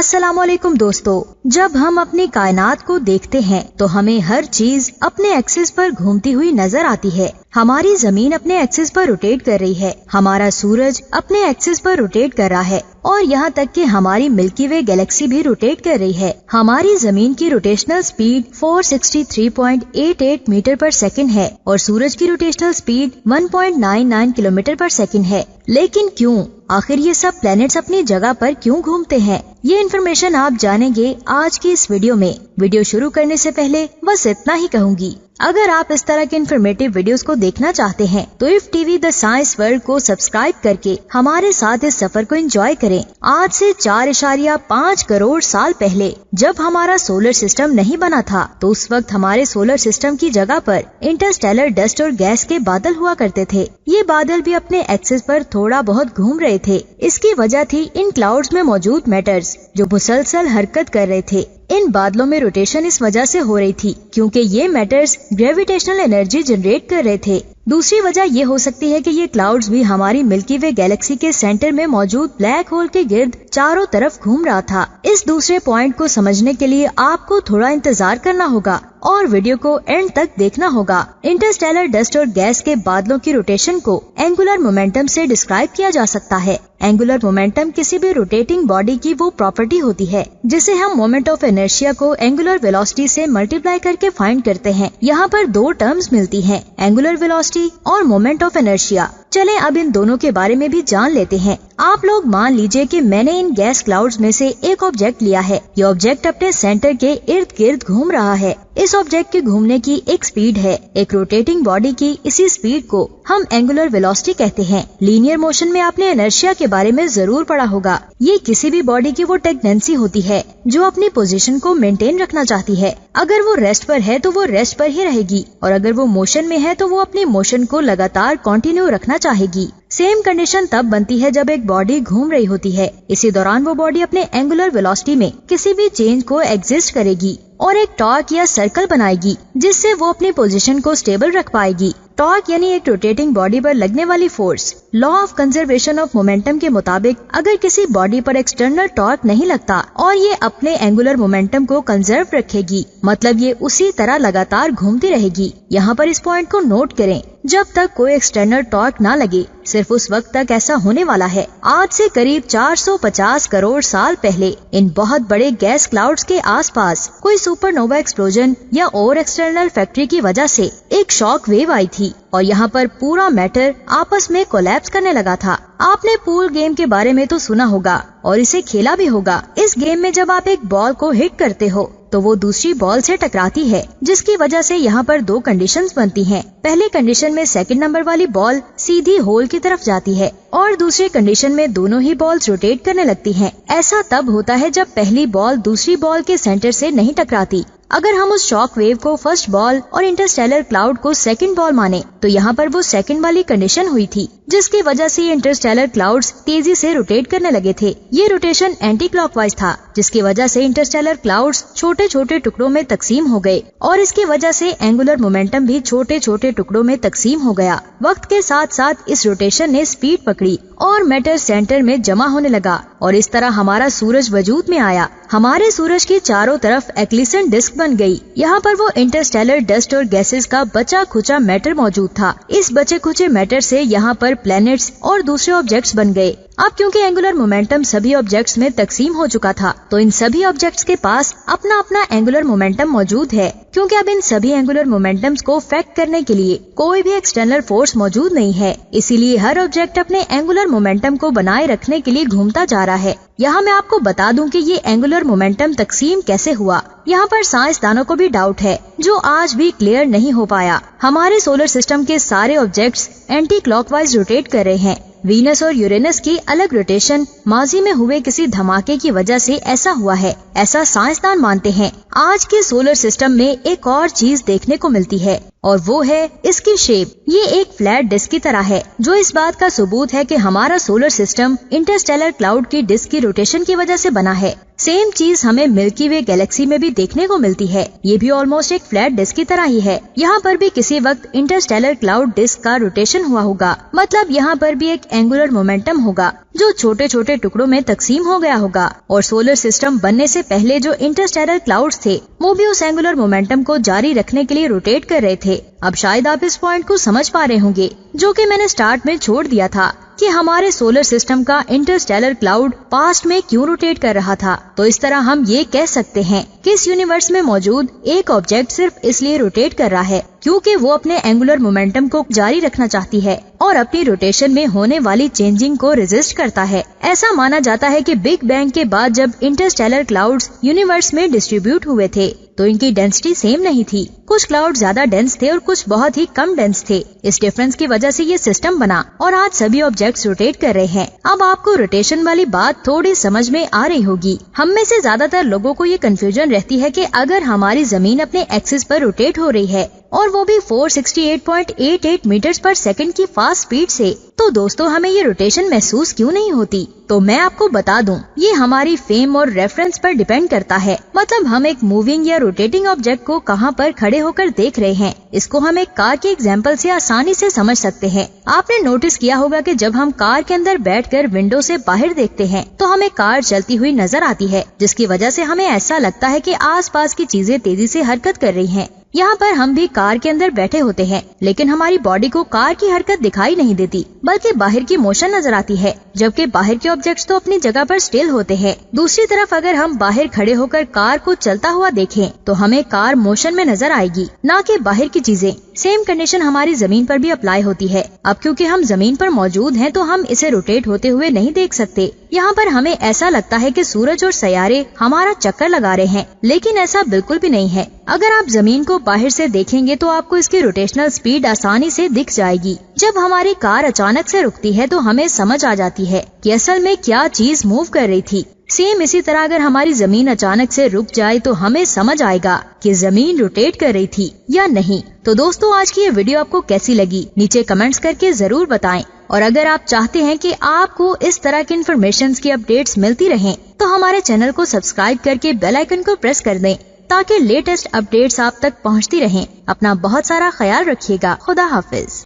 अस्सलामुअलैकुम दोस्तों, जब हम अपनी कायनात को देखते हैं तो हमें हर चीज अपने एक्सिस पर घूमती हुई नजर आती है। हमारी जमीन अपने एक्सिस पर रोटेट कर रही है, हमारा सूरज अपने एक्सिस पर रोटेट कर रहा है और यहाँ तक कि हमारी मिल्की वे गैलेक्सी भी रोटेट कर रही है। हमारी जमीन की रोटेशनल स्पीड 463.88 मीटर पर सेकंड है और सूरज की रोटेशनल स्पीड 1.99 किलोमीटर पर सेकंड है। लेकिन क्यों, आखिर ये सब प्लैनेट्स अपनी जगह पर क्यों घूमते हैं? ये इन्फॉर्मेशन आप जानेंगे आज की इस वीडियो में। वीडियो शुरू करने से पहले बस इतना ही कहूँगी, अगर आप इस तरह के इन्फॉर्मेटिव वीडियोस को देखना चाहते हैं तो if TV the science world को सब्सक्राइब करके हमारे साथ इस सफर को एंजॉय करें। आज से 4.5 करोड़ साल पहले जब हमारा सोलर सिस्टम नहीं बना था तो उस वक्त हमारे सोलर सिस्टम की जगह पर इंटरस्टेलर डस्ट और गैस के बादल हुआ करते थे। ये बादल भी अपने एक्सिस पर थोड़ा बहुत घूम रहे थे। इसकी वजह थी इन क्लाउड्स में मौजूद मैटर्स जो मुसलसल हरकत कर रहे थे। इन बादलों में रोटेशन इस वजह से हो रही थी क्योंकि ये मैटर्स ग्रेविटेशनल एनर्जी जनरेट कर रहे थे। दूसरी वजह ये हो सकती है कि ये क्लाउड्स भी हमारी मिल्की वे गैलेक्सी के सेंटर में मौजूद ब्लैक होल के गिर्द चारों तरफ घूम रहा था। इस दूसरे पॉइंट को समझने के लिए आपको थोड़ा इंतजार करना होगा और वीडियो को एंड तक देखना होगा। इंटरस्टेलर डस्ट और गैस के बादलों की रोटेशन को एंगुलर मोमेंटम से डिस्क्राइब किया जा सकता है। एंगुलर मोमेंटम किसी भी रोटेटिंग बॉडी की वो प्रॉपर्टी होती है जिसे हम मोमेंट ऑफ इनर्शिया को एंगुलर वेलोसिटी से मल्टीप्लाई करके फाइंड करते हैं। यहाँ पर दो टर्म्स मिलती हैं, एंगुलर वेलोसिटी और मोमेंट ऑफ इनर्शिया। चलें अब इन दोनों के बारे में भी जान लेते हैं। आप लोग मान लीजिए कि मैंने इन गैस क्लाउड्स में से एक ऑब्जेक्ट लिया है। ये ऑब्जेक्ट अपने सेंटर के इर्द गिर्द घूम रहा है। इस ऑब्जेक्ट के घूमने की एक स्पीड है। एक रोटेटिंग बॉडी की इसी स्पीड को हम एंगुलर वेलोसिटी कहते हैं। लीनियर मोशन में आपने इनर्शिया के बारे में जरूर पढ़ा होगा। ये किसी भी बॉडी की वो टेंडेंसी होती है जो अपनी पोजीशन को मेंटेन रखना चाहती है। अगर वो रेस्ट पर है तो वो रेस्ट पर ही रहेगी और अगर वो मोशन में है तो वो अपनी मोशन को लगातार कंटिन्यू रखना चाहेगी। सेम कंडीशन तब बनती है जब एक बॉडी घूम रही होती है। इसी दौरान वो बॉडी अपने एंगुलर वेलोसिटी में किसी भी चेंज को एग्जिस्ट करेगी और एक टॉर्क या सर्कल बनाएगी जिससे वो अपनी पोजीशन को स्टेबल रख पाएगी। टॉर्क यानी एक रोटेटिंग बॉडी पर लगने वाली force. Law of conservation of momentum के मुताबिक अगर किसी बॉडी पर एक्सटर्नल टॉर्क नहीं लगता और ये अपने एंगुलर मोमेंटम को कंजर्व रखेगी, मतलब ये उसी तरह लगातार घूमती रहेगी। यहाँ पर इस पॉइंट को नोट करें, जब तक कोई एक्सटर्नल टॉर्क ना लगे सिर्फ उस वक्त तक ऐसा होने वाला है। आज से करीब 450 करोड़ साल पहले इन बहुत बड़े गैस क्लाउड्स के आसपास कोई सुपरनोवा एक्सप्लोजन या और एक्सटर्नल फैक्ट्री की वजह से एक शॉक वेव आई थी और यहाँ पर पूरा मैटर आपस में कोलैप्स करने लगा था। आपने पूल गेम के बारे में तो सुना होगा और इसे खेला भी होगा। इस गेम में जब आप एक बॉल को हिट करते हो तो वो दूसरी बॉल से टकराती है, जिसकी वजह से यहाँ पर दो कंडीशंस बनती हैं। पहली कंडीशन में सेकंड नंबर वाली बॉल सीधी होल की तरफ जाती है और दूसरी कंडीशन में दोनों ही बॉल्स रोटेट करने लगती हैं। ऐसा तब होता है जब पहली बॉल दूसरी बॉल के सेंटर से नहीं टकराती। अगर हम उस शॉक वेव को फर्स्ट बॉल और इंटरस्टेलर क्लाउड को सेकंड बॉल माने तो यहाँ पर वो सेकंड वाली कंडीशन हुई थी जिसकी वजह से इंटरस्टेलर क्लाउड्स तेजी से रोटेट करने लगे थे। ये रोटेशन एंटी क्लॉकवाइज था जिसकी वजह से इंटरस्टेलर क्लाउड्स छोटे छोटे टुकड़ों में तकसीम हो गए और इसकी वजह से एंगुलर मोमेंटम भी छोटे छोटे टुकड़ों में तकसीम हो गया। वक्त के साथ साथ इस रोटेशन ने स्पीड पकड़ी और मैटर सेंटर में जमा होने लगा और इस तरह हमारा सूरज वजूद में आया। हमारे सूरज की चारों तरफ एक्लिसेंट डिस्क बन गई। यहाँ पर वो इंटरस्टेलर डस्ट और गैसेस का बचा खुचा मैटर मौजूद था। इस बचे खुचे मैटर से यहाँ पर प्लैनेट्स और दूसरे ऑब्जेक्ट्स बन गए। अब क्योंकि एंगुलर मोमेंटम सभी ऑब्जेक्ट्स में तकसीम हो चुका था तो इन सभी ऑब्जेक्ट्स के पास अपना अपना एंगुलर मोमेंटम मौजूद है। क्योंकि अब इन सभी एंगुलर मोमेंटम्स को फैक्ट करने के लिए कोई भी एक्सटर्नल फोर्स मौजूद नहीं है, इसीलिए हर ऑब्जेक्ट अपने एंगुलर मोमेंटम को बनाए रखने के लिए घूमता जा रहा है। यहाँ मैं आपको बता दूं कि ये एंगुलर मोमेंटम तकसीम कैसे हुआ। यहाँ पर साइंसदानों को भी डाउट है जो आज भी क्लियर नहीं हो पाया। हमारे सोलर सिस्टम के सारे ऑब्जेक्ट्स एंटी क्लॉकवाइज रोटेट कर रहे हैं। वीनस और यूरेनस की अलग रोटेशन माजी में हुए किसी धमाके की वजह से ऐसा हुआ है, ऐसा साइंसदान मानते हैं। आज के सोलर सिस्टम में एक और चीज देखने को मिलती है और वो है इसकी शेप। ये एक फ्लैट डिस्क की तरह है जो इस बात का सबूत है कि हमारा सोलर सिस्टम इंटरस्टेलर क्लाउड की डिस्क की रोटेशन की वजह से बना है। सेम चीज हमें मिल्की वे गैलेक्सी में भी देखने को मिलती है। ये भी ऑलमोस्ट एक फ्लैट डिस्क की तरह ही है। यहाँ पर भी किसी वक्त इंटरस्टेलर क्लाउड डिस्क का रोटेशन हुआ होगा, मतलब यहाँ पर भी एक एंगुलर मोमेंटम होगा जो छोटे छोटे टुकड़ों में तकसीम हो गया होगा। और सोलर सिस्टम बनने से पहले जो इंटरस्टेलर क्लाउड्स थे वो भी उस एंगुलर मोमेंटम को जारी रखने के लिए रोटेट कर रहे थे। अब शायद आप इस पॉइंट को समझ पा रहे होंगे जो कि मैंने स्टार्ट में छोड़ दिया था कि हमारे सोलर सिस्टम का इंटरस्टेलर क्लाउड पास्ट में क्यों रोटेट कर रहा था। तो इस तरह हम ये कह सकते हैं कि इस यूनिवर्स में मौजूद एक ऑब्जेक्ट सिर्फ इसलिए रोटेट कर रहा है क्योंकि वो अपने एंगुलर मोमेंटम को जारी रखना चाहती है और अपनी रोटेशन में होने वाली चेंजिंग को रेजिस्ट करता है। ऐसा माना जाता है कि बिग बैंग के बाद जब इंटरस्टेलर क्लाउड्स यूनिवर्स में डिस्ट्रीब्यूट हुए थे तो इनकी डेंसिटी सेम नहीं थी। कुछ क्लाउड ज्यादा डेंस थे और कुछ बहुत ही कम डेंस थे। इस डिफरेंस की वजह से ये सिस्टम बना और आज सभी ऑब्जेक्ट्स रोटेट कर रहे हैं। अब आपको रोटेशन वाली बात थोड़ी समझ में आ रही होगी। हम में से ज्यादातर लोगों को ये कंफ्यूजन रहती है कि अगर हमारी जमीन अपने एक्सिस पर रोटेट हो रही है और वो भी 468.88 मीटर्स पर सेकंड की फास्ट स्पीड से, तो दोस्तों हमें ये रोटेशन महसूस क्यों नहीं होती? तो मैं आपको बता दूं, ये हमारी फेम और रेफरेंस पर डिपेंड करता है। मतलब हम एक मूविंग या रोटेटिंग ऑब्जेक्ट को कहां पर खड़े होकर देख रहे हैं, इसको हम एक कार के एग्जाम्पल से आसानी से समझ सकते हैं। आपने नोटिस किया होगा कि जब हम कार के अंदर बैठकर विंडो से बाहर देखते हैं तो हमें कार चलती हुई नजर आती है, जिसकी वजह से हमें ऐसा लगता है कि आसपास की चीजें तेजी से हरकत कर रही हैं। यहाँ पर हम भी कार के अंदर बैठे होते हैं, लेकिन हमारी बॉडी को कार की हरकत दिखाई नहीं देती, बल्कि बाहर की मोशन नजर आती है, जबकि बाहर के ऑब्जेक्ट्स तो अपनी जगह पर स्टिल होते हैं। दूसरी तरफ अगर हम बाहर खड़े होकर कार को चलता हुआ देखें तो हमें कार मोशन में नजर आएगी, ना कि बाहर की चीजें। सेम कंडीशन हमारी जमीन पर भी अप्लाई होती है। अब क्योंकि हम जमीन पर मौजूद हैं तो हम इसे रोटेट होते हुए नहीं देख सकते। यहाँ पर हमें ऐसा लगता है कि सूरज और सैयारे हमारा चक्कर लगा रहे हैं, लेकिन ऐसा बिल्कुल भी नहीं है। अगर आप जमीन को बाहर से देखेंगे तो आपको इसकी रोटेशनल स्पीड आसानी से दिख जाएगी। जब हमारी कार अचानक से रुकती है तो हमें समझ आ जाती है कि असल में क्या चीज मूव कर रही थी। सेम इसी तरह अगर हमारी जमीन अचानक से रुक जाए तो हमें समझ आएगा कि जमीन रोटेट कर रही थी या नहीं। तो दोस्तों आज की ये वीडियो आपको कैसी लगी नीचे कमेंट्स करके जरूर बताएं। और अगर आप चाहते हैं कि आपको इस तरह की इन्फॉर्मेशन की अपडेट्स मिलती रहें तो हमारे चैनल को सब्सक्राइब करके बेल आइकन को प्रेस कर दें ताकि लेटेस्ट अपडेट्स आप तक पहुंचती रहें। अपना बहुत सारा ख्याल रखिएगा। खुदा हाफिज।